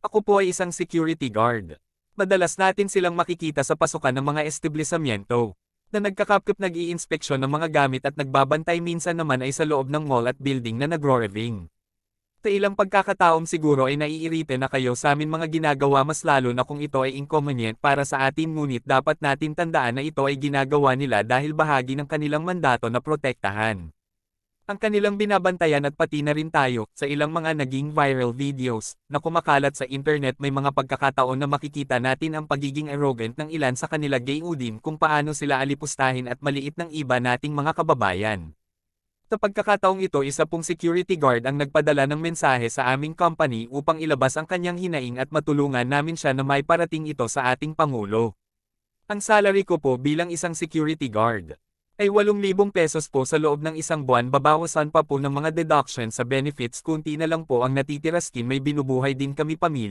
Ako po ay isang security guard. Madalas natin silang makikita sa pasukan ng mga establishmento, na nagkakapkop nag-iinspeksyon ng mga gamit at nagbabantay minsan naman ay sa loob ng mall at building na nagro-reving. Sa ilang pagkakataong siguro ay naiirite na kayo sa amin mga ginagawa mas lalo na kung ito ay inconvenient para sa atin ngunit dapat natin tandaan na ito ay ginagawa nila dahil bahagi ng kanilang mandato na protektahan ang kanilang binabantayan at pati na rin tayo, sa ilang mga naging viral videos, na kumakalat sa internet may mga pagkakataon na makikita natin ang pagiging arrogant ng ilan sa kanila gayudin kung paano sila alipustahin at maliit ng iba nating mga kababayan. Sa pagkakataong ito isa pong security guard ang nagpadala ng mensahe sa aming company upang ilabas ang kanyang hinaing at matulungan namin siya na may parating ito sa ating Pangulo. Ang salary ko po bilang isang security guard ay 8,000 pesos po sa loob ng isang buwan babawasan pa po ng mga deduction sa benefits kunti na lang po ang natitira skin may binubuhay din kami pamilya.